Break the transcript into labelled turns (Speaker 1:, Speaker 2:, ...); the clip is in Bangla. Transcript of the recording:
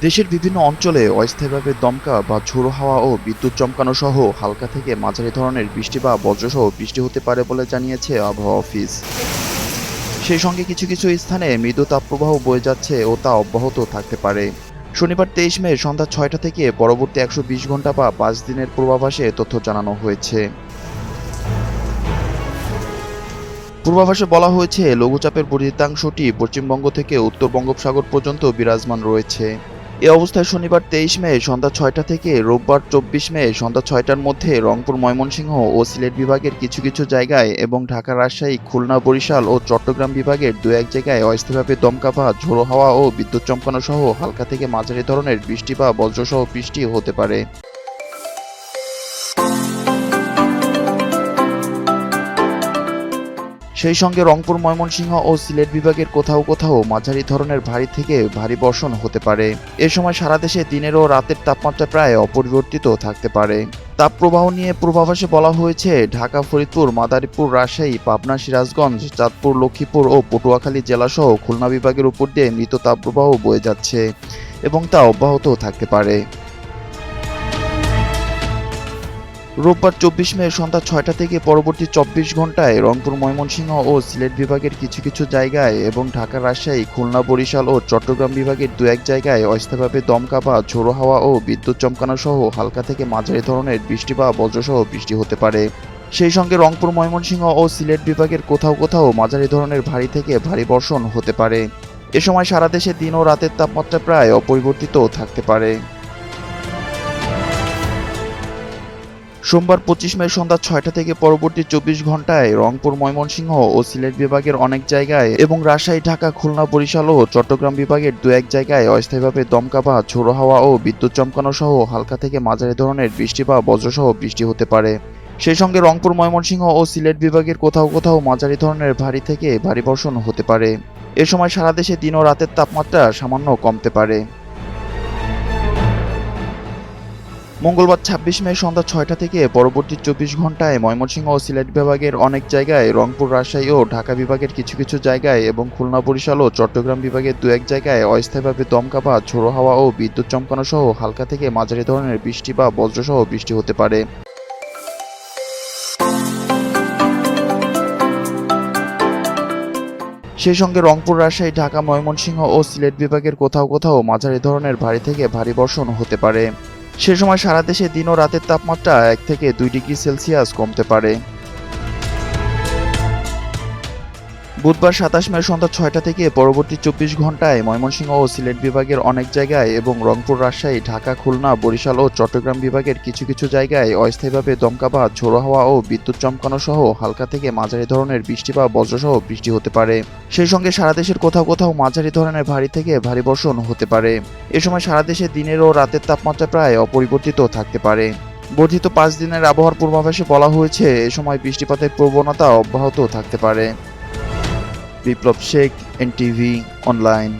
Speaker 1: দেশের বিভিন্ন অঞ্চলে অস্থায়ীভাবে দমকা বা ঝোড়ো হাওয়া ও বিদ্যুৎ চমকানো সহ হালকা থেকে মাঝারি ধরনের বৃষ্টি বা বজ্রসহ বৃষ্টি হতে পারে বলে জানিয়েছে আবহাওয়া অফিস। সেই সঙ্গে কিছু কিছু স্থানে মৃদু তাপপ্রবাহ বয়ে যাচ্ছে ও তা অব্যাহত থাকতে পারে। শনিবার 23 মে সন্ধ্যা 6টা থেকে পরবর্তী 120 ঘন্টা বা 5 দিনের পূর্বাভাসে তথ্য জানানো হয়েছে। পূর্বাভাসে বলা হয়েছে লঘুচাপের বর্ধিতাংশটি পশ্চিমবঙ্গ থেকে উত্তর বঙ্গোপসাগর পর্যন্ত বিরাজমান রয়েছে। এ অবস্থায় শনিবার 23 মে সন্ধ্যা 6টা থেকে রোববার 24 মে সন্ধ্যা 6টার মধ্যে রংপুর, ময়মনসিংহ ও সিলেট বিভাগের কিছু কিছু জায়গায় এবং ঢাকা, রাজশাহী, খুলনা, বরিশাল ও চট্টগ্রাম বিভাগের দু এক জায়গায় অস্থায়ীভাবে দমকা বা ঝোড়ো হাওয়া ও বিদ্যুৎ চমকানো সহ হালকা থেকে মাঝারি ধরনের বৃষ্টি বা বজ্রসহ বৃষ্টি হতে পারে। সেই সঙ্গে রংপুর, ময়মনসিংহ ও সিলেট বিভাগের কোথাও কোথাও মাঝারি ধরনের ভারী থেকে ভারী বর্ষণ হতে পারে। এ সময় সারা দেশে দিনের ও রাতের তাপমাত্রা প্রায় অপরিবর্তিত থাকতে পারে। তাপপ্রবাহ নিয়ে পূর্বাভাসে বলা হয়েছে ঢাকা, ফরিদপুর, মাদারীপুর, রাজশাহী, পাবনা, সিরাজগঞ্জ, চাঁদপুর, লক্ষ্মীপুর ও পটুয়াখালী জেলাসহ খুলনা বিভাগের উপর দিয়ে মৃত তাপপ্রবাহ বয়ে যাচ্ছে এবং তা অব্যাহত থাকতে পারে। রোববার 24 মে সন্ধ্যা 6টা থেকে পরবর্তী 24 ঘন্টায় রংপুর, ময়মনসিংহ ও সিলেট বিভাগের কিছু কিছু জায়গায় এবং ঢাকা, রাজশাহী, খুলনা, বরিশাল ও চট্টগ্রাম বিভাগের দু এক জায়গায় অস্থায়ীভাবে দমকা বা ঝোড়ো হাওয়া ও বিদ্যুৎ চমকানো সহ হালকা থেকে মাঝারি ধরনের বৃষ্টি বা বজ্রসহ বৃষ্টি হতে পারে। সেই সঙ্গে রংপুর, ময়মনসিংহ ও সিলেট বিভাগের কোথাও কোথাও মাঝারি ধরনের ভারী থেকে ভারী বর্ষণ হতে পারে। এ সময় সারা দেশে দিন ও রাতের তাপমাত্রা প্রায় অপরিবর্তিত থাকতে পারে। সোমবার 25 মে সন্ধ্যা 6টা থেকে পরবর্তী 24 ঘন্টায় রংপুর, ময়মনসিংহ ও সিলেট বিভাগের অনেক জায়গায় এবং রাজশাহী, ঢাকা, খুলনা, বরিশাল ও চট্টগ্রাম বিভাগের দু এক জায়গায় অস্থায়ীভাবে দমকা বা ঝোড়ো হাওয়া ও বিদ্যুৎ চমকানো সহ হালকা থেকে মাঝারি ধরনের বৃষ্টি বা বজ্রসহ বৃষ্টি হতে পারে। সেই সঙ্গে রংপুর, ময়মনসিংহ ও সিলেট বিভাগের কোথাও কোথাও মাঝারি ধরনের ভারী থেকে ভারী বর্ষণ হতে পারে। এ সময় সারা দেশে দিন ও রাতের তাপমাত্রা সামান্য কমতে পারে। মঙ্গলবার 26 মে সন্ধ্যা 6টা থেকে পরবর্তী 24 ঘন্টায় ময়মনসিংহ ও সিলেট বিভাগের অনেক জায়গায়, রংপুর, রাজশাহী ও ঢাকা বিভাগের কিছু কিছু জায়গায় এবং খুলনা, বরিশাল ও চট্টগ্রাম বিভাগের দু এক জায়গায় অস্থায়ীভাবে দমকা বা ঝোড়ো হাওয়া ও বিদ্যুৎ চমকানো সহ হালকা থেকে মাঝারি ধরনের বৃষ্টি বা বজ্রসহ বৃষ্টি হতে পারে। সেই সঙ্গে রংপুর, রাজশাহী, ঢাকা, ময়মনসিংহ ও সিলেট বিভাগের কোথাও কোথাও মাঝারি ধরনের ভারী থেকে ভারী বর্ষণ হতে পারে। সে সময় সারা দেশে দিন ও রাতের তাপমাত্রা 1 থেকে 2 ডিগ্রি সেলসিয়াস কমতে পারে। বুধবার 27 মে সন্ধ্যা 6টা থেকে পরবর্তী 24 ঘন্টায় ময়মনসিংহ ও সিলেট বিভাগের অনেক জায়গায় এবং রংপুর, রাজশাহী, ঢাকা, খুলনা, বরিশাল ও চট্টগ্রাম বিভাগের কিছু কিছু জায়গায় অস্থায়ীভাবে দমকা বা ঝোড়ো হাওয়া ও বিদ্যুৎ চমকানো সহ হালকা থেকে মাঝারি ধরনের বৃষ্টি বা বজ্রসহ বৃষ্টি হতে পারে। সেই সঙ্গে সারা দেশের কোথাও কোথাও মাঝারি ধরনের ভারী থেকে ভারী বর্ষণ হতে পারে। এ সময় সারা দেশে দিনের ও রাতের তাপমাত্রা প্রায় অপরিবর্তিত থাকতে পারে। বর্ধিত 5 দিনের আবহাওয়ার পূর্বাভাসে বলা হয়েছে এ সময় বৃষ্টিপাতের প্রবণতা অব্যাহত থাকতে পারে। বিপ্লব শেখ, NTV অনলাইন।